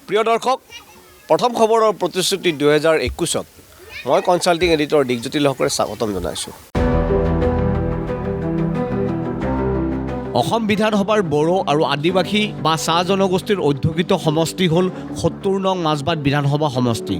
প্ৰিয় দৰ্শক, প্ৰথম খবৰৰ প্ৰতিশ্ৰুতি 2021 মই কনচাল্টিং এডিটৰ দিগজ্যোতি লহকৰে স্বাগতম জনাইছোঁ। অসম বিধানসভাৰ বড়ো আৰু আদিবাসী বা চাহ জনগোষ্ঠীৰ অধ্যুষিত সমষ্টি হ'ল ৭০ নং মাজবাট বিধানসভা সমষ্টি।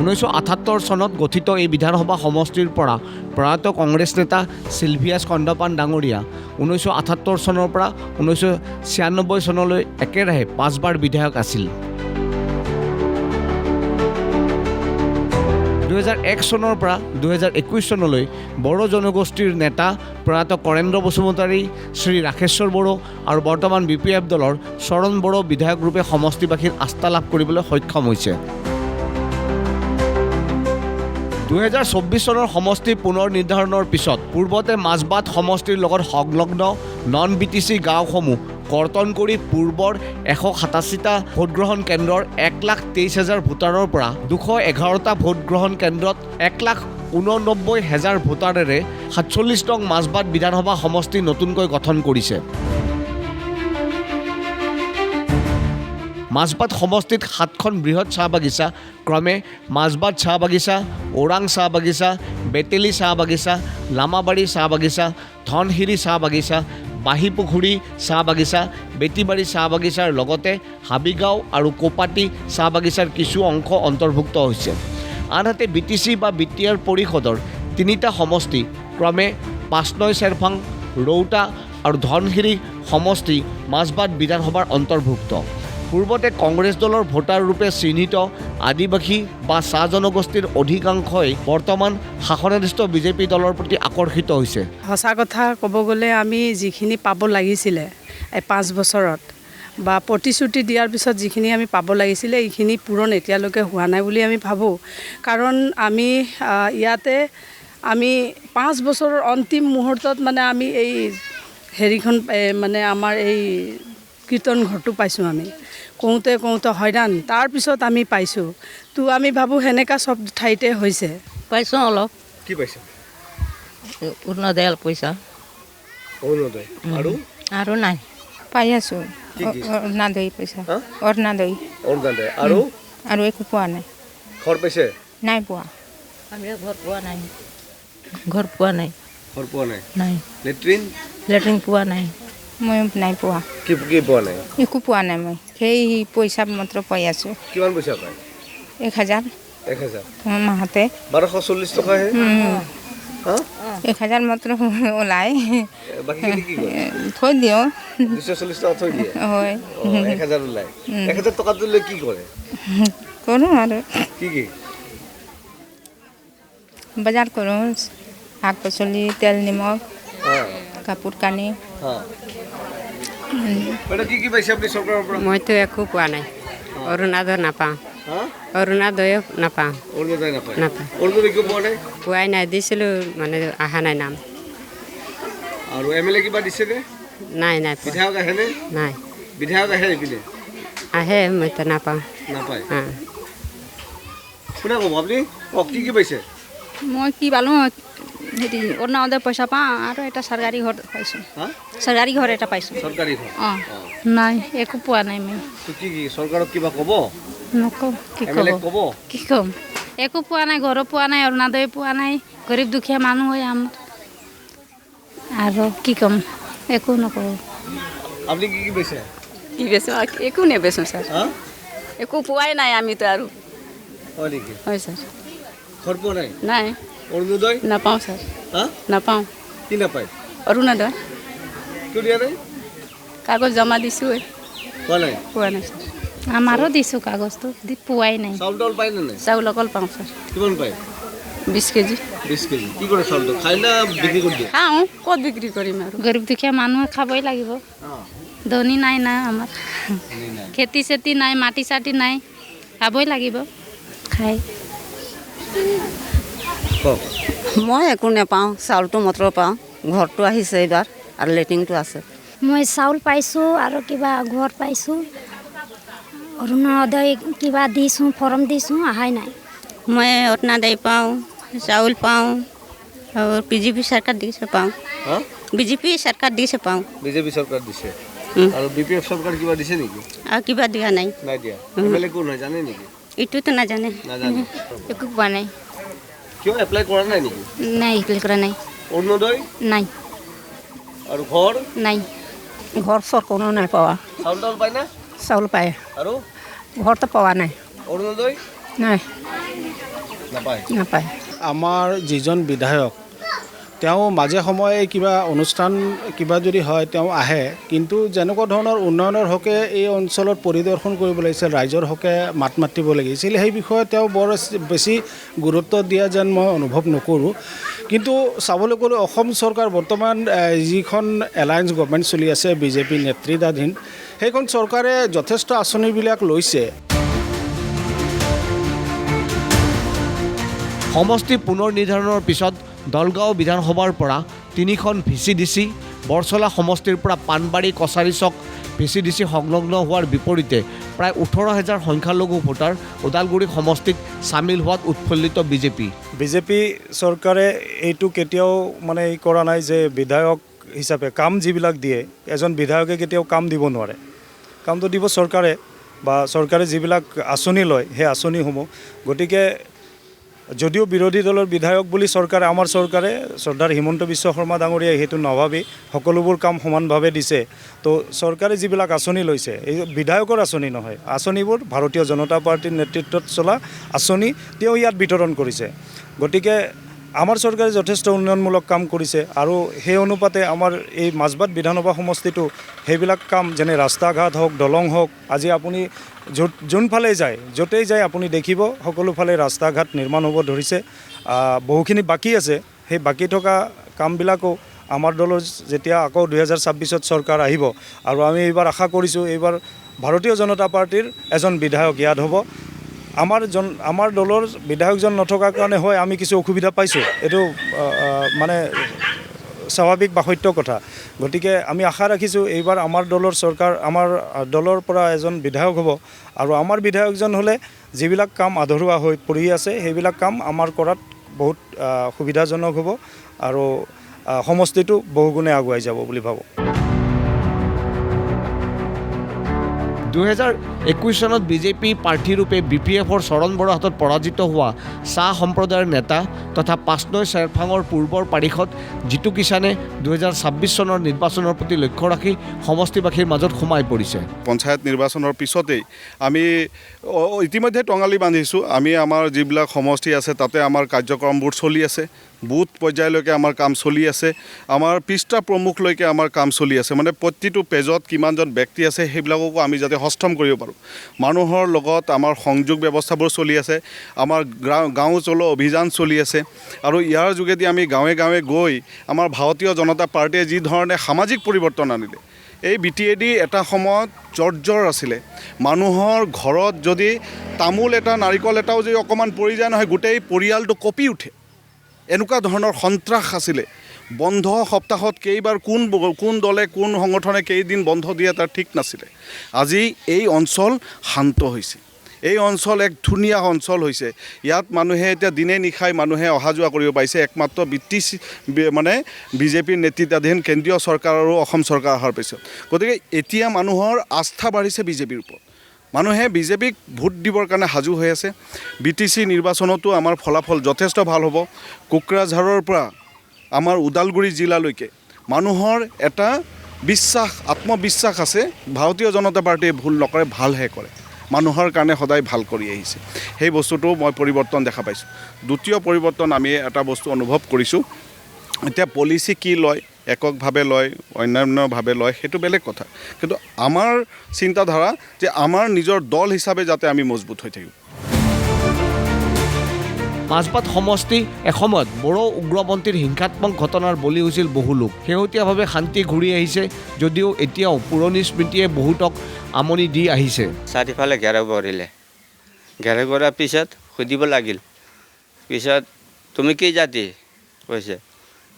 (1978) চনত গঠিত এই বিধানসভা সমষ্টিৰ পৰা প্ৰয়াত কংগ্ৰেছ নেতা চিলভিয়াছ কন্দপান ডাঙৰীয়া 1978 চনৰ পৰা 1996 চনলৈ একেৰাহে 5 বাৰ বিধায়ক আছিল। 2001 চনৰ পৰা 2021 চনলৈ বড়ো জনগোষ্ঠীৰ নেতা প্ৰয়াত কৰেন্দ্ৰ বসুমতাৰী, শ্ৰী ৰাকেশ্বৰ বড়ো আৰু বৰ্তমান BPF দলৰ চৰণ বড়ো বিধায়ক ৰূপে সমষ্টিবাসীৰ আস্থা লাভ কৰিবলৈ সক্ষম হৈছে। 2024 চনৰ সমষ্টি পুনৰ নিৰ্ধাৰণৰ পিছত পূৰ্বতে মাজবাট সমষ্টিৰ লগত সংলগ্ন নন BTC গাঁওসমূহ কৰ্তন কৰি পূৰ্বৰ 187টা ভোটগ্ৰহণ কেন্দ্ৰৰ 1,23,000 ভোটাৰৰ পৰা 211টা ভোটগ্ৰহণ কেন্দ্ৰত 1,89,000 ভোটাৰেৰে 47 নং মাজবাট বিধানসভা সমষ্টি নতুনকৈ গঠন কৰিছে। মাজবাট সমষ্টিত 7খন বৃহৎ চাহ বাগিচা ক্ৰমে মাজবাট চাহ বাগিচা, ওৰাং চাহ বাগিচা, বেতেলী চাহ বাগিচা, লামাবাৰী চাহ বাগিচা, ধনশিৰি চাহ বাগিচা, বাঁহীপুখুৰী চাহ বাগিচা, বেতিবাৰী চাহ বাগিচাৰ লগতে হাবিগাঁও আৰু কোপাটি চাহ বাগিচাৰ কিছু অংশ অন্তৰ্ভুক্ত হৈছে। আনহাতে BTC বা BTR পৰিষদৰ 3টা সমষ্টি ক্ৰমে পাঁচনৈ চেৰফাং, ৰৌতা আৰু ধনশিৰি সমষ্টি মাজবাট বিধানসভাৰ অন্তৰ্ভুক্ত। পূৰ্বতে কংগ্ৰেছ দলৰ ভোটাৰ ৰূপে চিহ্নিত আদিবাসী বা চাহ জনগোষ্ঠীৰ অধিকাংশই বৰ্তমান শাসনাধিষ্ঠ বিজেপি দলৰ প্ৰতি আকৰ্ষিত হৈছে। সঁচা কথা ক'ব গ'লে আমি যিখিনি পাব লাগিছিলে এই 5 বছৰত বা প্ৰতিশ্ৰুতি দিয়াৰ পিছত যিখিনি আমি পাব লাগিছিলে এইখিনি পূৰণ এতিয়ালৈকে হোৱা নাই বুলি আমি ভাবোঁ। কাৰণ আমি ইয়াতে আমি 5 বছৰৰ অন্তিম মুহূৰ্তত মানে আমি এই হেৰিখন মানে আমাৰ এই কীৰ্তন ঘৰটো পাইছোঁ। আমি কওঁতে হয়ৰাণ, তাৰপিছত আমি পাইছোঁ। তো আমি ভাবোঁ সেনেকা চব ঠাইতে হৈছে। পাইছোঁ অলপ। কি পাইছে? অৰুণোদয় পইচা। অৰুণোদয় আৰু নাই পাই আছোঁ। অৰুণোদয় পইচা, অৰুণোদয় আৰু একো পোৱা নাই। ঘৰ পাইছে? নাই পোৱা। আমি ঘৰ পোৱা নাই। ঘৰ পোৱা নাই? নাই। লেট্ৰিন পোৱা নাই। মই নাই পোৱা। কি পোৱা নাই? একো পোৱা নাই। মই সেই পইচা মাত্ৰ পাই আছোঁ। কিমান পইচা পায়? 1,000। 1,000 মাহতে 1240 টকাহে। 1,000 মাত্ৰ ওলাই বাকীখিনি কি কৰে? থৈ দিওঁ। 240 টকা থৈ দিয়ে? হয়। 1,000 ওলাই। 1,000 টকাটো লৈ কি কৰে? কৰোঁ আৰু কি বজাৰ কৰোঁ। শাক পাচলি, তেল নিমখ, কাপোৰ কানি। কি পাইছে আপুনি চৰকাৰৰ পৰা? মইতো একো পোৱা নাই। অৰুণোদয় নাপাওঁ। অৰুণোদয়ো নাপাওঁ। অৰুণোদয় নাপায়? নাপায়। অৰুণোদয় কিয় পোৱা নাই? পোৱাই নাই, দিছিলোঁ মানে অহা নাই নাম। আৰু MLA কিবা দিছেনে? নাই পোৱা। বিধায়ক আহেনে? নাই। বিধায়ক আহে এইপিনে? আহে, মইতো নাপাওঁ। নাপায়? কোনে ক'ব? আপুনি কওক, কি পাইছে? মই কি পালোঁ, হেৰি অৰুণোদয় পইচা পাওঁ আৰু এটা চৰকাৰী ঘৰ পাইছোঁ। চৰকাৰী ঘৰ এটা পাইছোঁ। চৰকাৰী ঘৰ? নাই, একো পোৱা নাই মই। কি চৰকাৰক কিবা ক'ব? নকওঁ। ক'ব? কি ক'ম? একো পোৱা নাই, ঘৰো পোৱা নাই, অৰুণোদয় পোৱা নাই। গৰীব দুখীয়া মানুহ হয় আমাৰ। আৰু কি ক'ম, একো নকওঁ। আপুনি কি পাইছে? কি বেচোঁ? একো নেবেচোঁ ছাৰ। একো পোৱাই নাই আমিতো আৰু। হয় নেকি? হয় ছাৰ। ঘৰ পোৱা নাই? নাই। অৰুণোদয় নাপাওঁ ছাৰ। নাপাওঁ। কি নাপায়? অৰুণোদয় কিয় দিয়া নাই? কাগজ জমা দিছোঁ। পোৱা নাই? পোৱা নাই ছাৰ। আমাৰো দিছোঁ কাগজটো, পোৱাই নাই। চাউল তাউল পায় নে নাই? চাউল অকল পাওঁ ছাৰ। কিমান পায়? 20 কেজি। 20 কেজি। কি কৰে চাউলটো? খাই না বিক্ৰী কৰি দিয়ে? খাওঁ, ক'ত বিক্ৰী কৰিম আৰু। গৰীব দুখীয়া মানুহে খাবই লাগিব। ধনী নাই না আমাৰ, খেতি চেতি নাই, মাটি চাটি নাই, খাবই লাগিব। খাই মই একো নাপাওঁ, চাউলটো মাত্ৰ পাওঁ। ঘৰটো আহিছে এইবাৰ আৰু লেট্ৰিনটো আছে। মই চাউল পাইছোঁ আৰু কিবা ঘৰ পাইছোঁ। অৰুণোদয় কিবা দিছোঁ, ফৰ্ম দিছোঁ, অহাই নাই। মই অৰুণোদয় পাওঁ, চাউল পাওঁ, और बीजेपी सरकार दी से पाऊँ হা बीजेपी सरकार दी से पाऊँ বিজেপি চৰকাৰ দিছে আৰু বিপিএফ চৰকাৰ কিবা দিছে নেকি और किबा दिया नहीं নাই দিয়া এমএলএ কোন হয় জানে নেকি इटू तो ना जाने নাজানে একো পোৱা নাই কিয় এপ্লাই কৰা নাই নেকি নাই এপ্লাই কৰা নাই অৰুণোদয় নাই আৰু ঘৰ নাই ঘৰ চৰ কোনো নাই পোৱা চাউল তাউল পায় না চাউল পায় আৰু ঘৰটো পোৱা নাই অৰুণোদয় নাই নাপায় নাপায় আমাৰ যিজন বিধায়ক তেওঁ মাজে সময়ে কিবা অনুষ্ঠান কিবা যদি হয় তেওঁ আহে কিন্তু যেনেকুৱা ধৰণৰ উন্নয়নৰ হকে এই অঞ্চলত পৰিদৰ্শন কৰিব লাগিছিল ৰাইজৰ হকে মাত মাতিব লাগিছিল সেই বিষয়ে তেওঁ বৰ বেছি গুৰুত্ব দিয়া যেন মই অনুভৱ নকৰোঁ কিন্তু চাবলৈ গ'লে অসম চৰকাৰ বৰ্তমান যিখন এলায়েন্স গভৰ্ণমেণ্ট চলি আছে বিজেপি নেতৃত্বাধীন সেইখন চৰকাৰে যথেষ্ট আঁচনিবিলাক লৈছে সমষ্টি পুনৰ নিৰ্ধাৰণৰ পিছত দলগাঁও বিধানসভাৰ পৰা 3খন ভিচিডিচি বৰছলা সমষ্টিৰ পৰা পাণবাৰী কছাৰী চক ভিচিডিচি সংলগ্ন হোৱাৰ বিপৰীতে প্ৰায় 18,000 সংখ্যালঘু ভোটাৰ ওদালগুৰি সমষ্টিত চামিল হোৱাত উৎফুল্লিত বিজেপি চৰকাৰে এইটো কেতিয়াও মানে কৰা নাই যে বিধায়ক হিচাপে কাম যিবিলাক দিয়ে এজন বিধায়কে কেতিয়াও কাম দিব নোৱাৰে কামটো দিব চৰকাৰে বা চৰকাৰে যিবিলাক আঁচনি লয় সেই আঁচনিসমূহ গতিকে যদিও বিৰোধী দলৰ বিধায়ক বুলি চৰকাৰে আমাৰ চৰকাৰে শ্ৰদ্ধাৰ হিমন্ত বিশ্ব শৰ্মা ডাঙৰীয়াই সেইটো নাভাবি সকলোবোৰ কাম সমানভাৱে দিছে তো চৰকাৰে যিবিলাক আঁচনি লৈছে এই বিধায়কৰ আঁচনি নহয় আঁচনিবোৰ ভাৰতীয় জনতা পাৰ্টিৰ নেতৃত্বত চলা আঁচনি তেওঁ ইয়াত বিতৰণ কৰিছে গতিকে আমাৰ চৰকাৰে যথেষ্ট উন্নয়নমূলক কাম কৰিছে আৰু সেই অনুপাতে আমাৰ এই মাজবাট বিধানসভা সমষ্টিটো সেইবিলাক কাম যেনে ৰাস্তা ঘাট হওক দলং হওক আজি আপুনি যোনফালে যায় য'তেই যায় আপুনি দেখিব সকলোফালে ৰাস্তা ঘাট নিৰ্মাণ হ'ব ধৰিছে বহুখিনি বাকী আছে সেই বাকী থকা কামবিলাকো আমাৰ দলৰ যেতিয়া আকৌ 2026ত চৰকাৰ আহিব আৰু আমি এইবাৰ আশা কৰিছোঁ এইবাৰ ভাৰতীয় জনতা পাৰ্টিৰ এজন বিধায়ক ইয়াত হ'ব আমাৰ দলৰ বিধায়কজন নথকাৰ কাৰণে হয় আমি কিছু অসুবিধা পাইছোঁ এইটো মানে স্বাভাৱিক বা সত্য কথা গতিকে আমি আশা ৰাখিছোঁ এইবাৰ আমাৰ দলৰ চৰকাৰ আমাৰ দলৰ পৰা এজন বিধায়ক হ'ব আৰু আমাৰ বিধায়কজন হ'লে যিবিলাক কাম আধৰুৱা হৈ পৰি আছে সেইবিলাক কাম আমাৰ কৰাত বহুত সুবিধাজনক হ'ব আৰু সমষ্টিটো বহুগুণে আগুৱাই যাব বুলি ভাবোঁ 2021 চনত বিজেপি প্ৰাৰ্থীৰূপে বিপিএফৰ চৰণ বৰাৰ হাতত পৰাজিত হোৱা চাহ সম্প্ৰদায়ৰ নেতা তথা পাঁচনৈ চেৰফাঙৰ পূৰ্বৰ পাৰিষদ জিতু কিষাণে 2026 চনৰ নিৰ্বাচনৰ প্ৰতি লক্ষ্য ৰাখি সমষ্টিবাসীৰ মাজত সোমাই পৰিছে পঞ্চায়ত নিৰ্বাচনৰ পিছতেই আমি ইতিমধ্যে টঙালি বান্ধিছোঁ আমি আমাৰ যিবিলাক সমষ্টি আছে তাতে আমাৰ কাৰ্যক্ৰমবোৰ চলি আছে বুথ পৰ্যায়লৈকে আমাৰ কাম চলি আছে আমাৰ পৃষ্ঠা প্ৰমুখলৈকে আমাৰ কাম চলি আছে মানে প্ৰতিটো পেজত কিমানজন ব্যক্তি আছে সেইবিলাককো আমি যাতে হস্তম কৰিব পাৰোঁ মানুহৰ লগত আমাৰ সংযোগ ব্যৱস্থাবোৰ চলি আছে আমাৰ গাঁও চলো অভিযান চলি আছে আৰু ইয়াৰ যোগেদি আমি গাঁৱে গাঁৱে গৈ আমাৰ ভাৰতীয় জনতা পাৰ্টিয়ে যি ধৰণে সামাজিক পৰিৱৰ্তন আনিলে এই বিটিএডি এটা সময়ত জৰ্জৰ আছিলে মানুহৰ ঘৰত যদি তামোল এটা নাৰিকল এটাও যদি অকণমান পৰি যায় নহয় গোটেই পৰিয়ালটো কঁপি উঠে এনেকুৱা ধৰণৰ সন্ত্ৰাস আছিলে বন্ধ সপ্তাহত কেইবাৰ কোন দলে কোন সংগঠনে কেইদিন বন্ধ দিয়ে তাৰ ঠিক নাছিলে আজি এই অঞ্চল শান্ত হৈছে এই অঞ্চল এক ধুনীয়া অঞ্চল হৈছে ইয়াত মানুহে এতিয়া দিনে নিশাই মানুহে অহা যোৱা কৰিব পাৰিছে একমাত্ৰ মানে বিজেপিৰ নেতৃত্বাধীন কেন্দ্ৰীয় চৰকাৰ আৰু অসম চৰকাৰ অহাৰ পিছত গতিকে এতিয়া মানুহৰ আস্থা বাঢ়িছে বিজেপিৰ ওপৰত মানুহে বিজেপিক ভোট দিবৰ কাৰণে সাজু হৈ আছে বিটিচি নিৰ্বাচনতো আমাৰ ফলাফল যথেষ্ট ভাল হ'ব কোকৰাঝাৰৰ পৰা আমাৰ ওদালগুৰি জিলালৈকে মানুহৰ এটা বিশ্বাস আত্মবিশ্বাস আছে ভাৰতীয় জনতা পাৰ্টিয়ে ভুল নকৰে ভালহে কৰে মানুহৰ কাৰণে সদায় ভাল কৰি আহিছে সেই বস্তুটো মই পৰিৱৰ্তন দেখা পাইছোঁ দ্বিতীয় পৰিৱৰ্তন আমি এটা বস্তু অনুভৱ কৰিছোঁ এতিয়া পলিচি কি লয় এককভাৱে লয় অন্যান্যভাৱে লয় সেইটো বেলেগ কথা কিন্তু আমাৰ চিন্তাধাৰা যে আমাৰ নিজৰ দল হিচাপে যাতে আমি মজবুত হৈ থাকিব মাজবাট সমষ্টি এসময়ত বড়ো উগ্ৰপন্থীৰ হিংসাত্মক ঘটনাৰ বলি হৈছিল বহু লোক শেহতীয়াভাৱে শান্তি ঘূৰি আহিছে যদিও এতিয়াও পুৰণি স্মৃতিয়ে বহুতক আমনি দি আহিছে চাৰিফালে ঘেৰাও কৰিলে ঘেৰাও কৰাৰ পিছত সুধিব লাগিল পিছত তুমি কি জাতি কৈছে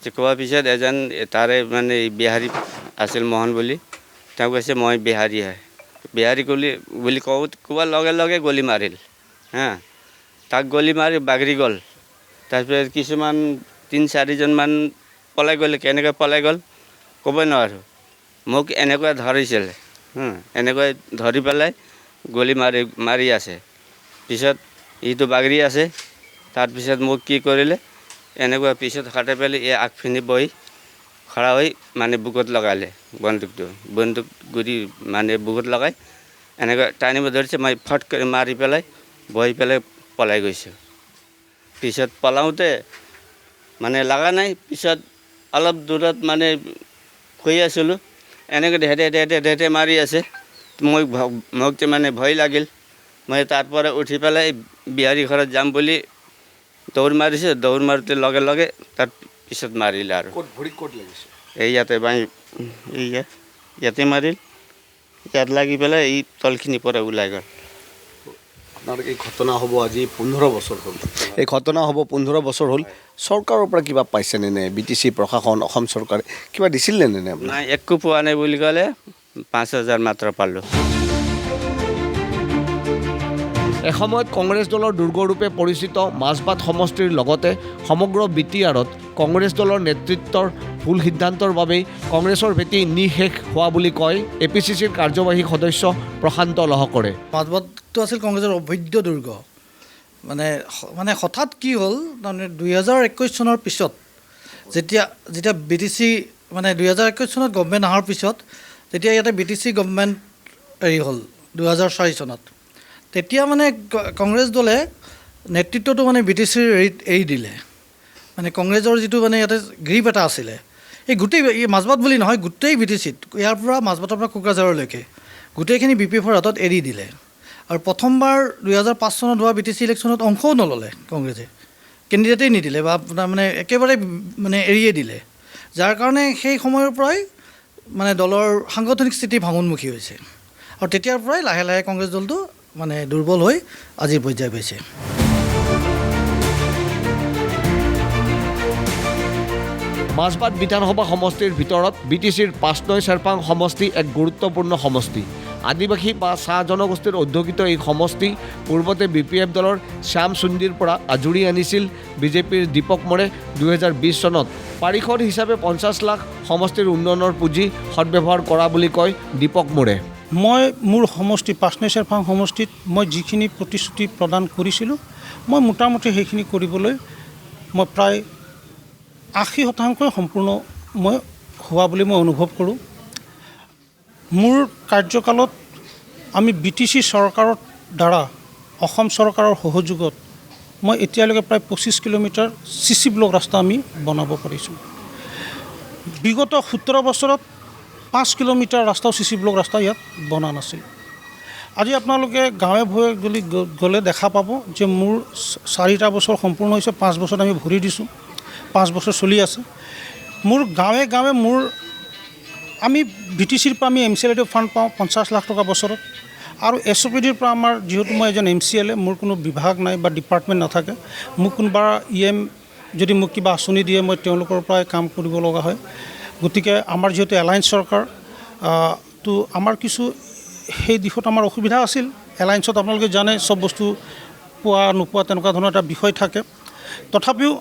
যে কোৱাৰ পিছত এজন তাৰে মানে বিহাৰী আছিল মোহন বুলি তেওঁ কৈছে মই বিহাৰী হয় বিহাৰী বুলি কোৱাৰ লগে লগে গলি মাৰিল হা তাক গলি মাৰি বাগৰি গ'ল তাৰপিছত কিছুমান 3-4জনমান পলাই গ'লে কেনেকৈ পলাই গ'ল ক'ব নোৱাৰোঁ মোক এনেকৈ ধৰিছিলে এনেকৈ ধৰি পেলাই গলি মাৰি আছে পিছত ইটো বাগৰি আছে তাৰপিছত মোক কি কৰিলে এনেকৈ পিছত হাতে পেলাই এই আগপিনে বহি খৰা হৈ মানে বুকুত লগালে বন্দুক গুৰি মানে বুকুত লগাই এনেকৈ টানিব ধৰিছে মই ফট কৰি মাৰি পেলাই বহি পেলাই পলাই গৈছোঁ পিছত পলাওঁতে মানে লগা নাই পিছত অলপ দূৰত মানে শুই আছিলোঁ এনেকৈ ঢেঁটে মাৰি আছে মোক মানে ভয় লাগিল মই তাৰপৰা উঠি পেলাই বিহাৰী ঘৰত যাম বুলি দৌৰ মাৰিছোঁ দৌৰ মাৰোঁতে লগে লগে তাৰ পিছত মাৰিলে আৰু এই ইয়াতে মাৰিল ইয়াত লাগি পেলাই এই তলখিনিৰ পৰা ওলাই গ'ল আপোনাৰ এই ঘটনা হ'ব আজি 15 বছৰ হ'ল এই ঘটনা হ'ব 15 বছৰ হ'ল চৰকাৰৰ পৰা কিবা পাইছেনে নে BTC প্ৰশাসন অসম চৰকাৰে কিবা দিছিল নে নাই একো পোৱা নাই বুলি ক'লে 5,000 মাত্ৰ পালোঁ এসময়ত কংগ্ৰেছ দলৰ দুৰ্গৰূপে পৰিচিত মাজবাট সমষ্টিৰ লগতে সমগ্ৰ BTRত কংগ্ৰেছ দলৰ নেতৃত্বৰ ভুল সিদ্ধান্তৰ বাবেই কংগ্ৰেছৰ ভেটি নিশেষ হোৱা বুলি কয় APCCৰ কাৰ্যবাহী সদস্য প্ৰশান্ত লহকৰে মাজবাটটো আছিল কংগ্ৰেছৰ অবৈধ দুৰ্গ মানে হঠাৎ কি হ'ল তাৰমানে 2021 চনৰ পিছত যেতিয়া BTC মানে 2021 চনত গভৰ্ণমেণ্ট অহাৰ পিছত তেতিয়া ইয়াতে BTC গভৰ্ণমেণ্ট হ'ল 2004 চনত তেতিয়া মানে কংগ্ৰেছ দলে নেতৃত্বটো মানে BTCৰ এৰি দিলে মানে কংগ্ৰেছৰ যিটো মানে ইয়াতে গ্ৰীপ এটা আছিলে এই গোটেই মাজবাট বুলি নহয় গোটেই BTCত ইয়াৰ পৰা মাজবাটৰ পৰা কোকৰাঝাৰলৈকে গোটেইখিনি BPFৰ হাতত এৰি দিলে আৰু প্ৰথমবাৰ 2005 চনত হোৱা BTC ইলেকশ্যনত অংশও নল'লে কংগ্ৰেছে কেণ্ডিডেটেই নিদিলে বা মানে একেবাৰে মানে এৰিয়ে দিলে যাৰ কাৰণে সেই সময়ৰ পৰাই মানে দলৰ সাংগঠনিক স্থিতি ভাঙোন্মুখী হৈছে আৰু তেতিয়াৰ পৰাই লাহে লাহে কংগ্ৰেছ দলটো মানে দুৰ্বল হৈ আজিৰ পৰ্যায় পাইছে মাজবাট বিধানসভা সমষ্টিৰ ভিতৰত BTCৰ 5 নং চেৰপাং সমষ্টি এক গুৰুত্বপূৰ্ণ সমষ্টি আদিবাসী বা চাহ জনগোষ্ঠীৰ অধ্যুষিত এই সমষ্টি পূৰ্বতে BPF দলৰ শ্যাম সুন্দীৰ পৰা আজুৰি আনিছিল বিজেপিৰ দীপক মোৰে 2020 চনত পাৰিষদ হিচাপে 50 লাখ সমষ্টিৰ উন্নয়নৰ পুঁজি সদব্যৱহাৰ কৰা বুলি কয় দীপক মোৰে মই মোৰ সমষ্টি 5 নং চেৰপাং সমষ্টিত মই যিখিনি প্ৰতিশ্ৰুতি প্ৰদান কৰিছিলোঁ মই মোটামুটি সেইখিনি কৰিবলৈ মই প্ৰায় 80% সম্পূৰ্ণ মই হোৱা বুলি মই অনুভৱ কৰোঁ মোৰ কাৰ্যকালত আমি BTC চৰকাৰৰ দ্বাৰা অসম চৰকাৰৰ সহযোগত মই এতিয়ালৈকে প্ৰায় 25 কিলোমিটাৰ CC ব্লক ৰাস্তা আমি বনাব পাৰিছোঁ বিগত 17 বছৰত 5 কিলোমিটাৰ ৰাস্তাও CC ব্লক ৰাস্তা ইয়াত বনা নাছিল আজি আপোনালোকে গাঁৱে ভূঞে গ'লে দেখা পাব যে মোৰ 4টা বছৰ সম্পূৰ্ণ হৈছে 5 বছৰত আমি ভৰি দিছোঁ 5 বছৰ চলি আছে মোৰ গাঁৱে গাঁৱে মোৰ আমি BTCৰ পৰা আমি MCLA ফাণ্ড পাওঁ 50 লাখ টকা বছৰত আৰু SOPDৰ পৰা আমাৰ যেহেতু মই এজন MCLA মোৰ কোনো বিভাগ নাই বা ডিপাৰ্টমেণ্ট নাথাকে মোক কোনোবা EM যদি মোক কিবা আঁচনি দিয়ে মই তেওঁলোকৰ পৰাই কাম কৰিব লগা হয় গতিকে আমাৰ যেহেতু এলায়েন্স চৰকাৰ তো আমাৰ কিছু সেই দিশত আমাৰ অসুবিধা আছিল এলায়েন্সত আপোনালোকে জানে সব বস্তু পোৱা নোপোৱা তেনেকুৱা ধৰণৰ এটা বিষয় থাকে তথাপিও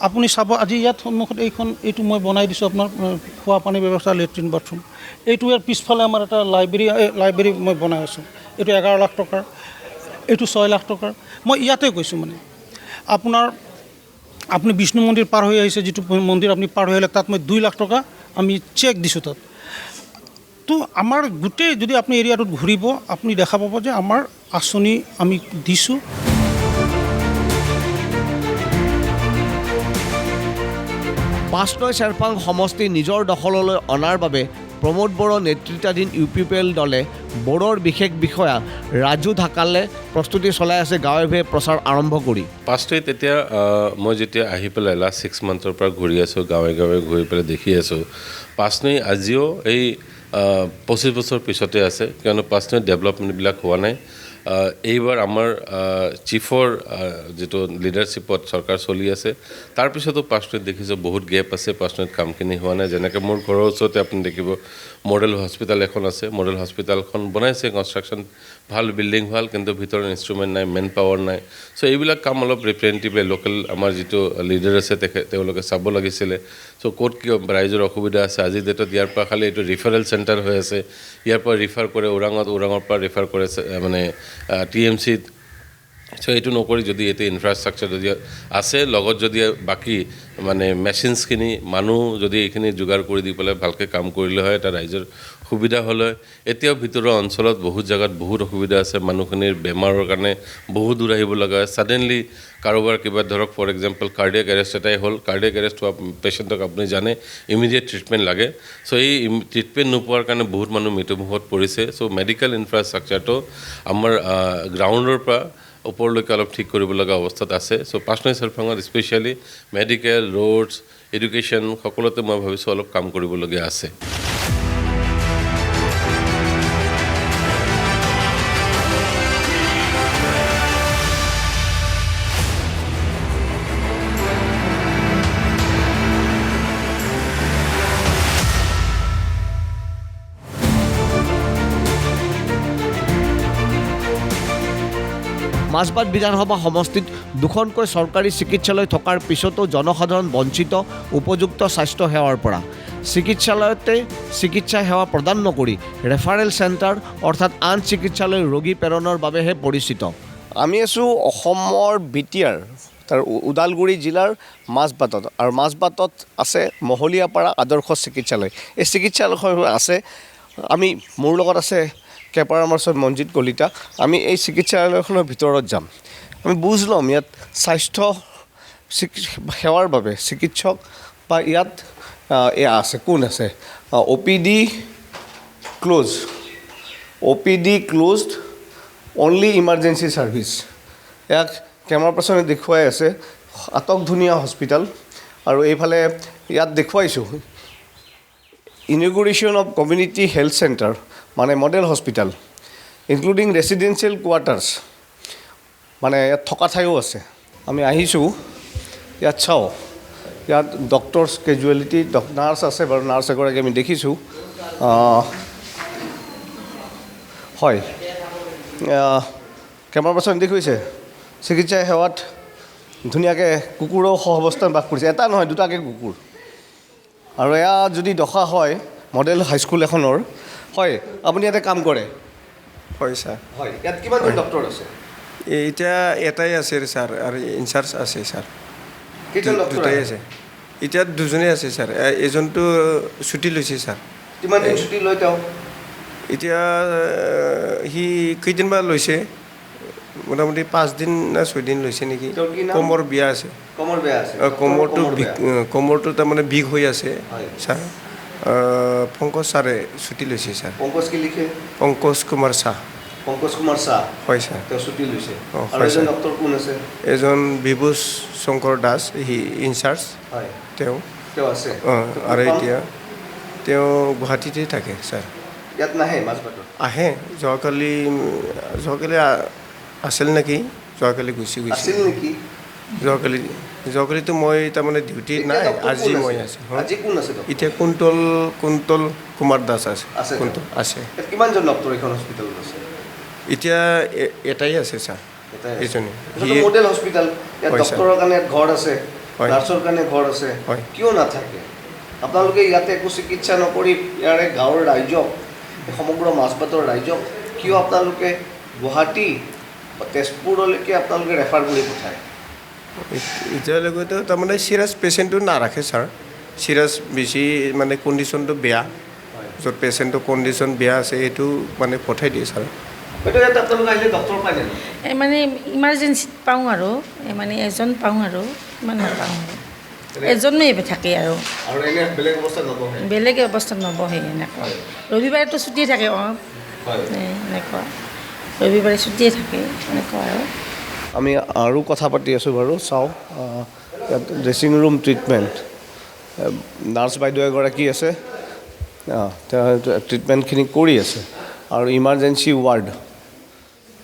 আপুনি চাব আজি ইয়াত সন্মুখত এইটো মই বনাই দিছোঁ আপোনাৰ খোৱা পানীৰ ব্যৱস্থা লেট্ৰিন বাথৰুম এইটো ইয়াৰ পিছফালে আমাৰ এটা লাইব্ৰেৰী মই বনাই আছোঁ এইটো 11 লাখ টকাৰ এইটো 6 লাখ টকাৰ মই ইয়াতে কৈছোঁ মানে আপুনি বিষ্ণু মন্দিৰ পাৰ হৈ আহিছে যিটো মন্দিৰ আপুনি পাৰ হৈ আহিলে তাত মই 2 লাখ টকা আমি চেক দিছোঁ তাত তো আমাৰ গোটেই যদি আপুনি এৰিয়াটোত ঘূৰিব আপুনি দেখা পাব যে আমাৰ আঁচনি আমি দিছোঁ পাঁচ নং চেৰপাং সমষ্টি নিজৰ দখললৈ অনাৰ বাবে প্ৰমোদ বড়ো নেতৃত্বাধীন UPPL দলে বড়োৰ বিশেষ বিষয়া ৰাজু ঢাকালে প্ৰস্তুতি চলাই আছে গাঁৱে ভূঞে প্ৰচাৰ আৰম্ভ কৰি 5 নং তেতিয়া মই যেতিয়া আহি পেলাই লাষ্ট 6 মান্থৰ পৰা ঘূৰি আছোঁ গাঁৱে গাঁৱে ঘূৰি পেলাই দেখি আছোঁ 5 নং আজিও এই 25 বছৰ পিছতে আছে কিয়নো 5 নং ডেভেলপমেণ্টবিলাক হোৱা নাই এইবাৰ আমাৰ চিফৰ যিটো লিডাৰশ্বিপত চৰকাৰ চলি আছে তাৰপিছতো 5 মিনিট দেখিছোঁ বহুত গেপ আছে 5 মিনিট কামখিনি হোৱা নাই যেনেকৈ মোৰ ঘৰৰ ওচৰতে আপুনি দেখিব মডেল হস্পিটেল এখন আছে মডেল হস্পিটেলখন বনাইছে কনষ্ট্ৰাকশ্যন ভাল বিল্ডিং ভাল কিন্তু ভিতৰত ইনষ্ট্ৰুমেণ্ট নাই মেন পাৱাৰ নাই চ' এইবিলাক কাম অলপ ৰিপ্ৰেজেণ্টেটিভলি লোকেল আমাৰ যিটো লিডাৰ আছে তেওঁলোকে চাব লাগিছিলে চ' ক'ত কি ৰাইজৰ অসুবিধা আছে আজি ডেটত ইয়াৰ পৰা খালি এইটো ৰিফাৰেল চেণ্টাৰ হৈ আছে ইয়াৰ পৰা ৰিফাৰ কৰে ওৰাঙৰ পৰা ৰিফাৰ কৰে মানে TMCত চ' এইটো নকৰি যদি এইটো ইনফ্ৰাষ্ট্ৰাকচাৰ যদি আছে লগত যদি বাকী মানে মেচিনছখিনি মানুহ যদি এইখিনি যোগাৰ কৰি দি পেলাই ভালকৈ কাম কৰিলে হয় এটা ৰাইজৰ সুবিধা হ'ল হয় এতিয়াও ভিতৰুৱা অঞ্চলত বহুত জেগাত বহুত অসুবিধা আছে মানুহখিনিৰ বেমাৰৰ কাৰণে বহুত দূৰ আহিব লগা হয় ছাডেনলি কাৰোবাৰ কিবা ধৰক ফৰ এক্সাম্পল কাৰ্ডিয়াক এৰেষ্ট এটাই হ'ল কাৰ্ডিয়াক এৰেষ্ট হোৱা পেচেণ্টক আপুনি জানে ইমিডিয়েট ট্ৰিটমেণ্ট লাগে চ' এই ট্ৰিটমেণ্ট নোপোৱাৰ কাৰণে বহুত মানুহ মৃত্যুমুখত পৰিছে চ' মেডিকেল ইনফ্ৰাষ্ট্ৰাকচাৰটো আমাৰ গ্ৰাউণ্ডৰ পৰা ওপৰলৈকে অলপ ঠিক কৰিব লগা অৱস্থাত আছে চ' 5 নং চেৰফাঙত স্পেচিয়েলি মেডিকেল ৰোডছ এডুকেশ্যন সকলোতে মই ভাবিছোঁ অলপ কাম কৰিবলগীয়া আছে মাজবাট বিধানসভা সমষ্টিত 2খনকৈ চৰকাৰী চিকিৎসালয় থকাৰ পিছতো জনসাধাৰণ বঞ্চিত উপযুক্ত স্বাস্থ্য সেৱাৰ পৰা চিকিৎসালয়তে চিকিৎসা সেৱা প্ৰদান নকৰি ৰেফাৰেল চেণ্টাৰ অৰ্থাৎ আন চিকিৎসালয় ৰোগী প্ৰেৰণৰ বাবেহে পৰিচিত আমি আছোঁ অসমৰ বিটিয়াৰ তাৰ ওদালগুৰি জিলাৰ মাজবাটত আৰু মাজবাটত আছে মহলীয়াপাৰা আদৰ্শ চিকিৎসালয় এই চিকিৎসালয়খন আছে আমি মোৰ লগত আছে কেপাৰামাৰ্চৰ মঞ্জিত কলিতা আমি এই চিকিৎসালয়খনৰ ভিতৰত যাম আমি বুজ ল'ম ইয়াত স্বাস্থ্য সেৱাৰ বাবে চিকিৎসক বা ইয়াত এয়া আছে কোন আছে OPD closed only emergency service ইয়াক কেমেৰা পাৰ্চনে দেখুৱাই আছে আটক ধুনীয়া হস্পিটেল আৰু এইফালে ইয়াত দেখুৱাইছোঁ ইনগুৰেশ্যন অফ কমিউনিটি হেল্থ চেণ্টাৰ মানে model hospital including residential quarters মানে ইয়াত থকা ঠাইও আছে আমি আহিছোঁ ইয়াত চাওঁ ইয়াত ডক্টৰছ কেজুৱেলিটি নাৰ্ছ আছে বাৰু নাৰ্ছ এগৰাকী আমি দেখিছোঁ হয় কেমেৰা পাৰ্চন দেখুৱাইছে চিকিৎসা সেৱাত ধুনীয়াকৈ কুকুৰো সহাৱস্থান বাস কৰিছে এটা নহয় দুটাকৈ কুকুৰ আৰু এয়া যদি দশা হয় মডেল হাইস্কুল এখনৰ হয় আপুনি ইয়াতে কাম কৰে হয় ছাৰ হয় ইয়াত কিমানজন ডক্টৰ আছে এতিয়া এটাই আছে ছাৰ আৰু ইনচাৰ্জ আছে ছাৰ কেইজন ডক্টৰ দুটাই আছে এতিয়া দুজনেই আছে ছাৰ এজনটো ছুটি লৈছে ছাৰ কিমান দিন ছুটি লৈ তেওঁ এতিয়া সি কেইদিনমান লৈছে মোটামুটি 5 দিন না 6 দিন লৈছে নেকি কোমৰ বিয়া আছে কোমৰটো তাৰমানে বিষ হৈ আছে ছাৰ পংকজ ছাৰে ছুটি লৈছে ছাৰ পংকজ কি লিখে পংকজ কুমাৰ শাহ হয় ছাৰ তেওঁ ছুটি লৈছে আৰু এজন ডক্টৰ কোন আছে এজন বিভূষ শংকৰ দাস হি ইনচাৰ্জ হয় তেওঁ আছে আৰু এতিয়া তেওঁ গুৱাহাটীতে থাকে ছাৰ ইয়াত নাহে মাজবাটত আহে যোৱাকালি আছিল নেকি যোৱাকালি গুচি গৈছে আছিল নেকি যোৱাকালিতো মই তাৰমানে ডিউটিত নাই আজি মই আছোঁ আজি কোন আছে এতিয়া কুন্তল কুমাৰ দাস আছে কুন্তল আছে কিমানজন ডক্টৰ এইখন হস্পিটেলত আছে এতিয়া এটাই আছে ছাৰ এজনে মডেল হস্পিটেল ইয়াত ডক্টৰৰ কাৰণে ঘৰ আছে নাৰ্ছৰ কাৰণে ঘৰ আছে কিয় নাথাকে আপোনালোকে ইয়াতে একো চিকিৎসা নকৰি ইয়াৰে গাঁৱৰ ৰাইজক সমগ্ৰ মাজবাটৰ ৰাইজক কিয় আপোনালোকে গুৱাহাটী বা তেজপুৰলৈকে আপোনালোকে ৰেফাৰ কৰি পঠায় এতিয়ালৈকেতো তাৰমানে চিৰিয়াছ পেচেণ্টটো নাৰাখে ছাৰ চিৰিয়াছ বেছি মানে কণ্ডিশ্যনটো বেয়া য'ত পেচেণ্টৰ কণ্ডিশ্যন বেয়া আছে সেইটো মানে পঠাই দিয়ে ছাৰ মানে ইমাৰ্জেঞ্চিত পাওঁ আৰু মানে এজন পাওঁ আৰু ইমান নাপাওঁ এজনেই থাকে আৰু বেলেগ অৱস্থাত নবহে এনেকুৱা ৰবিবাৰেতো ছুটিয়ে থাকে এনেকুৱা ৰবিবাৰে ছুটিয়ে থাকে এনেকুৱা আৰু আমি আৰু কথা পাতি আছোঁ বাৰু চাওঁ ইয়াত ড্ৰেছিং ৰুম ট্ৰিটমেণ্ট নাৰ্ছ বাইদেউ এগৰাকী আছে তেওঁ ট্ৰিটমেণ্টখিনি কৰি আছে আৰু ইমাৰ্জেঞ্চি ৱাৰ্ড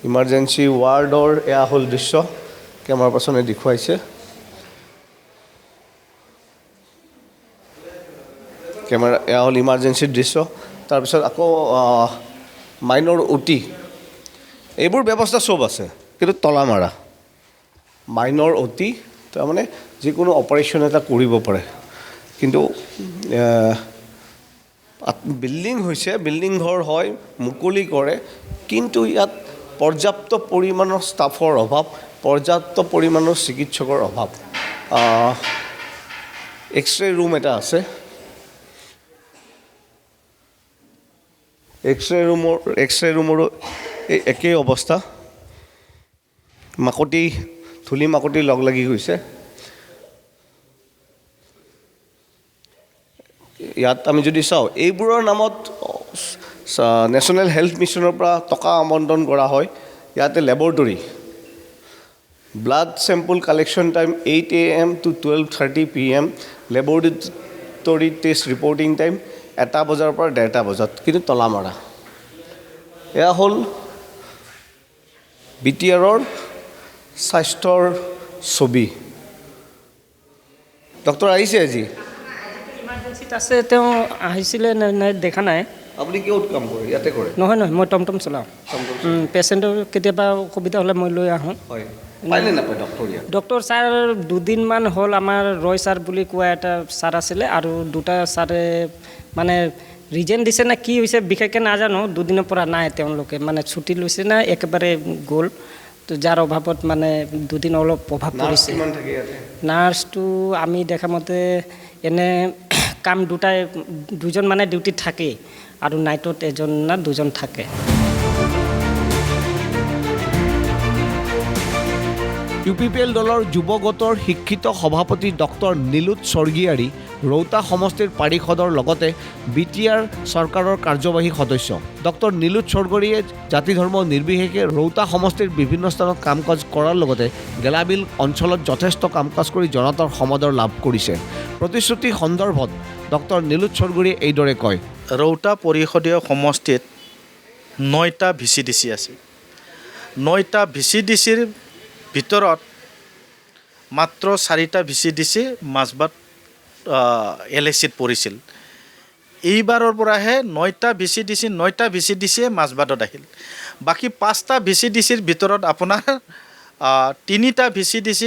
ইমাৰ্জেঞ্চি ৱাৰ্ডৰ এয়া হ'ল দৃশ্য কেমেৰা পাৰ্চনে দেখুৱাইছে কেমেৰা এয়া হ'ল ইমাৰ্জেঞ্চিৰ দৃশ্য তাৰপিছত আকৌ মাইনৰ অতি এইবোৰ ব্যৱস্থা চব আছে কিন্তু তলা মাৰা মাইনৰ অতি তাৰমানে যিকোনো অপাৰেশ্যন এটা কৰিব পাৰে কিন্তু বিল্ডিং হৈছে বিল্ডিং ঘৰ হয় মুকলি কৰে কিন্তু ইয়াত পৰ্যাপ্ত পৰিমাণৰ ষ্টাফৰ অভাৱ পৰ্যাপ্ত পৰিমাণৰ চিকিৎসকৰ অভাৱ এক্সৰে ৰুম এটা আছে এক্সৰে ৰুমৰো একেই অৱস্থা ধূলি মাকতি লগ লাগি গৈছে ইয়াত আমি যদি চাওঁ এইবোৰৰ নামত নেশ্যনেল হেল্থ মিছনৰ পৰা টকা আবণ্টন কৰা হয় ইয়াতে laboratory blood sample collection time 8 AM to 12:30 PM laboratory test reporting time 1 বজাৰ পৰা 1:30 বজাত কিন্তু তলা মাৰা এয়া হ'ল BTRৰ স্বাস্থ্যৰ ছবি ডক্টৰ আহিছে আজি ইমাৰ্জেঞ্চিত আছে তেওঁ আহিছিলে নাই দেখা নাই আপুনি কিহত কাম কৰে ইয়াতে কৰে নহয় মই টমটম চলাওঁ পেচেণ্টৰ কেতিয়াবা অসুবিধা হ'লে মই লৈ আহোঁ হয় পাইনে নাপায় ডক্টৰ ছাৰ দুদিনমান হ'ল আমাৰ ৰয় ছাৰ বুলি কোৱা এটা ছাৰ আছিলে আৰু দুটা ছাৰে মানে ৰিজন দিছে না কি হৈছে বিশেষকৈ নাজানো দুদিনৰ পৰা নাই তেওঁলোকে মানে ছুটি লৈছে না একেবাৰে গ'ল তো যাৰ অভাৱত মানে দুদিন অলপ প্ৰভাৱ পৰিছে নাৰ্ছটো আমি দেখা মতে এনে কাম দুজন মানে ডিউটিত থাকে আৰু নাইটত এজন না দুজন থাকে UPPL দলৰ যুৱ গোটৰ শিক্ষিত সভাপতি ডক্টৰ নীলোৎ স্বৰ্গীয়াৰী ৰৌতা সমষ্টিৰ পাৰিষদৰ লগতে BTR চৰকাৰৰ কাৰ্যবাহী সদস্য ডক্টৰ নীলোৎ স্বৰ্গীয়াৰীয়ে জাতি ধৰ্ম নিৰ্বিশেষে ৰৌতা সমষ্টিৰ বিভিন্ন স্থানত কাম কাজ কৰাৰ লগতে গেলাবিল অঞ্চলত যথেষ্ট কাম কাজ কৰি জনতাৰ সমাদৰ লাভ কৰিছে প্ৰতিশ্ৰুতি সন্দৰ্ভত ডক্টৰ নীলোৎ স্বৰ্গীয়াৰীয়ে এইদৰে কয় ৰৌতা পৰিষদীয় সমষ্টিত 9টা VCDC আছে 9টা VCDCৰ ভিতৰত মাত্ৰ 4টা VCDC মাজবাট LACত পৰিছিল এইবাৰৰ পৰাহে 9টা VCDCয়ে মাজবাটত আহিল বাকী 5টা VCDCৰ ভিতৰত আপোনাৰ 3টা VCDC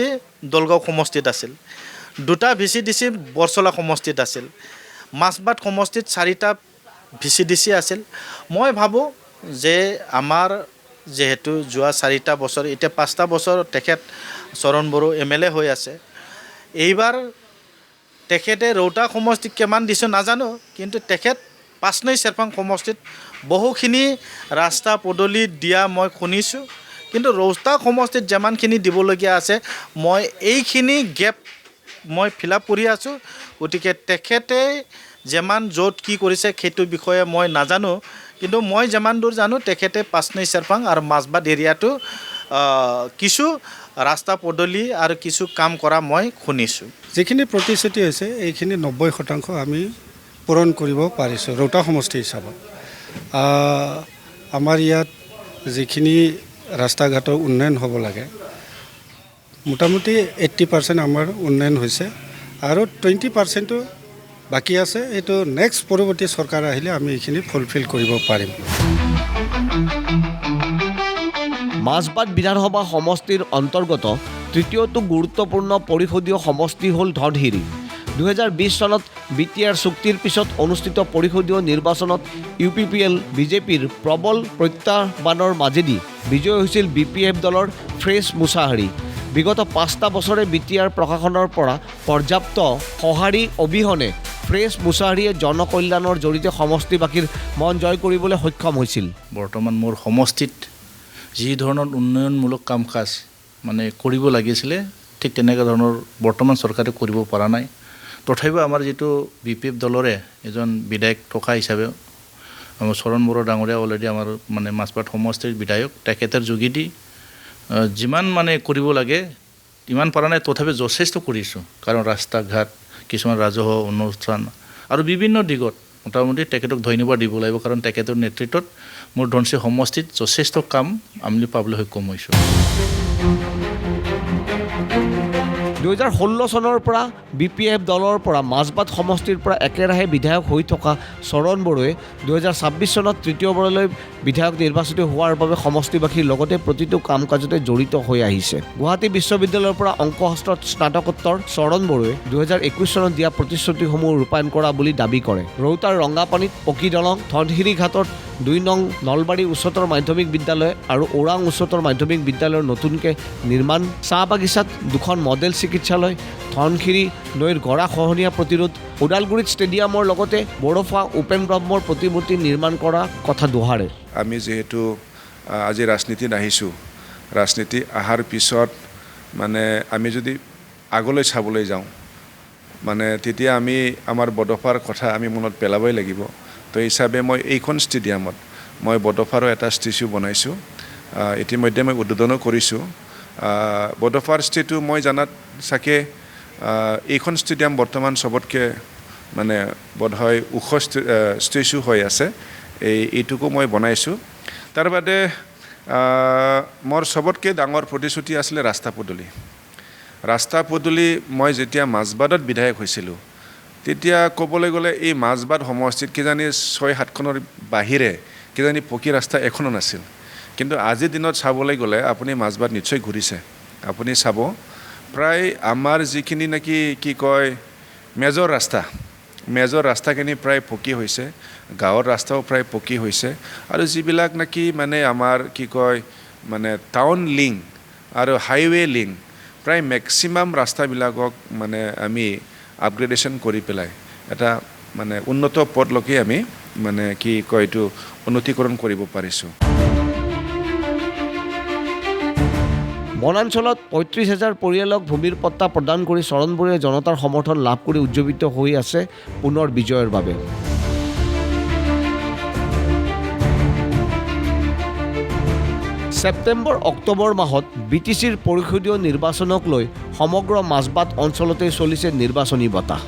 দলগাঁও সমষ্টিত আছিল 2টা VCDC বৰচলা সমষ্টিত আছিল মাজবাট সমষ্টিত 4টা VCDC আছিল মই ভাবোঁ যে আমাৰ যেহেতু যোৱা 4টা বছৰ এতিয়া 5টা বছৰ তেখেত চৰণ বড়ো MLA হৈ আছে এইবাৰ তেখেতে ৰৌতা সমষ্টিক কিমান দিছে নাজানো কিন্তু তেখেত 5 নং চেৰপাং সমষ্টিত বহুখিনি ৰাস্তা পদূলি দিয়া মই শুনিছোঁ কিন্তু ৰৌতা সমষ্টিত যিমানখিনি দিবলগীয়া আছে মই এইখিনি গেপ মই ফিল আপ কৰি আছোঁ গতিকে তেখেতে যিমান য'ত কি কৰিছে সেইটো বিষয়ে মই নাজানো কিন্তু মই যিমান দূৰ জানো তেখেতে 5 নং চেৰপাং আৰু মাজবাট এৰিয়াটো কিছু ৰাস্তা পদূলি আৰু কিছু কাম কৰা মই শুনিছোঁ যিখিনি প্ৰতিশ্ৰুতি হৈছে এইখিনি 90% আমি পূৰণ কৰিব পাৰিছোঁ ৰৌতা সমষ্টি হিচাপত আমাৰ ইয়াত যিখিনি ৰাস্তা ঘাটৰ উন্নয়ন হ'ব লাগে মোটামুটি 80% আমাৰ উন্নয়ন হৈছে আৰু 20% বাকী আছে এইটো নেক্সট পৰৱৰ্তী চৰকাৰ আহিলে আমি এইখিনি ফুলফিল কৰিব পাৰিম মাজবাট বিধানসভা সমষ্টিৰ অন্তৰ্গত তৃতীয়টো গুৰুত্বপূৰ্ণ পৰিষদীয় সমষ্টি হ'ল ধনশিৰি 2020 চনত BTR চুক্তিৰ পিছত অনুষ্ঠিত পৰিষদীয় নিৰ্বাচনত UPPL বিজেপিৰ প্ৰবল প্ৰত্যাহ্বানৰ মাজেদি বিজয় হৈছিল BPF দলৰ ফ্ৰেছ মুছাহাৰী বিগত 5টা বছৰে BTR প্ৰশাসনৰ পৰা পৰ্যাপ্ত সঁহাৰি অবিহনে ফ্ৰেছ মুছাহাৰীয়ে জনকল্যাণৰ জৰিয়তে সমষ্টিবাসীৰ মন জয় কৰিবলৈ সক্ষম হৈছিল বৰ্তমান মোৰ সমষ্টিত যি ধৰণৰ উন্নয়নমূলক কাম কাজ মানে কৰিব লাগিছিলে ঠিক তেনেকুৱা ধৰণৰ বৰ্তমান চৰকাৰে কৰিব পৰা নাই তথাপিও আমাৰ যেটো BPF দলৰে এজন বিধায়ক থকা হিচাপে আমাৰ চৰণ বড়ো ডাঙৰীয়া অলৰেডি আমাৰ মানে মাজবাট সমষ্টিৰ বিধায়ক তেখেতৰ যোগেদি যিমান মানে কৰিব লাগে ইমান পৰা নাই তথাপি যথেষ্ট কৰিছোঁ কাৰণ ৰাস্তা ঘাট কিছুমান ৰাজহুৱা অনুষ্ঠান আৰু বিভিন্ন দিগত মোটামুটি তেখেতক ধন্যবাদ দিব লাগিব কাৰণ তেখেতৰ নেতৃত্বত মোৰ ধনশিৰি সমষ্টিত যথেষ্ট কাম আমি পাবলৈ সক্ষম হৈছোঁ 2016 চনৰ পৰা BPF দলৰ পৰা মাজবাট সমষ্টিৰ পৰা একেৰাহে বিধায়ক হৈ থকা চৰণ বড়োৱে 2026 চনত তৃতীয়বাৰলৈ বিধায়ক নিৰ্বাচিত হোৱাৰ বাবে সমষ্টিবাসীৰ লগতে প্ৰতিটো কাম কাজতে জড়িত হৈ আহিছে গুৱাহাটী বিশ্ববিদ্যালয়ৰ পৰা অংকশাস্ত্ৰত স্নাতকোত্তৰ চৰণ বড়োৱে 2021 চনত দিয়া প্ৰতিশ্ৰুতিসমূহ ৰূপায়ণ কৰা বুলি দাবী কৰে ৰৌতাৰ ৰংগাপানীত পকী দলং ধনশিৰি ঘাটত 2 নং নলবাৰী উচ্চতৰ মাধ্যমিক বিদ্যালয় আৰু ওৰাং উচ্চতৰ মাধ্যমিক বিদ্যালয়ৰ নতুনকৈ নিৰ্মাণ চাহ বাগিচাত 2খন মডেল চিকিৎসালয় ধনশিৰি নৈৰ গৰা খহনীয়া প্ৰতিৰোধ ওদালগুৰিত ষ্টেডিয়ামৰ লগতে বড়োফা উপেন ব্ৰহ্মৰ প্ৰতিমূৰ্তি নিৰ্মাণ কৰা কথা দোহাৰে আমি যেহেতু আজি ৰাজনীতিত আহিছোঁ ৰাজনীতি অহাৰ পিছত মানে আমি যদি আগলৈ চাবলৈ যাওঁ মানে তেতিয়া আমি আমাৰ বড়োফাৰ কথা আমি মনত পেলাবই লাগিব তো হিচাপে মই এইখন ষ্টেডিয়ামত মই বড়োফাৰো এটা ষ্টেচু বনাইছোঁ ইতিমধ্যে মই উদ্বোধনো কৰিছোঁ বড়োফাৰ ষ্টেচু মই জানাত চাগে এইখন ষ্টেডিয়াম বৰ্তমান চবতকৈ মানে বোধহয় ওখ ষ্টেচু হৈ আছে এইটুকু মই বনাইছোঁ তাৰ বাদে মোৰ চবতকৈ ডাঙৰ প্ৰতিশ্ৰুতি আছিলে ৰাস্তা পদূলি মই যেতিয়া মাজবাটত বিধায়ক হৈছিলোঁ তেতিয়া ক'বলৈ গ'লে এই মাজবাট সমষ্টিত কিজানি 6-7খনৰ বাহিৰে কিজানি পকী ৰাস্তা এখনো নাছিল কিন্তু আজিৰ দিনত চাবলৈ গ'লে আপুনি মাজবাট নিশ্চয় ঘূৰিছে আপুনি চাব প্ৰায় আমাৰ যিখিনি নেকি কি কয় মেজৰ ৰাস্তাখিনি প্ৰায় পকী হৈছে গাঁৱৰ ৰাস্তাও প্ৰায় পকী হৈছে আৰু যিবিলাক নেকি মানে আমাৰ কি কয় মানে টাউন লিংক আৰু হাইৱে লিংক প্ৰায় মেক্সিমাম ৰাস্তাবিলাকক মানে আমি আপগ্ৰেডেশ্যন কৰি পেলাই এটা মানে উন্নত পথলৈকে আমি মানে কি কয় এইটো উন্নতিকৰণ কৰিব পাৰিছোঁ বনাঞ্চলত 35,000 পৰিয়ালক ভূমিৰ পট্টা প্ৰদান কৰি চৰণ বড়োৱে জনতাৰ সমৰ্থন লাভ কৰি উজ্জীৱিত হৈ আছে পুনৰ বিজয়ৰ বাবে ছেপ্টেম্বৰ-অক্টোবৰ মাহত BTCৰ পৰিষদীয় নিৰ্বাচনক লৈ সমগ্ৰ মাজবাট অঞ্চলতে চলিছে নিৰ্বাচনী বতাহ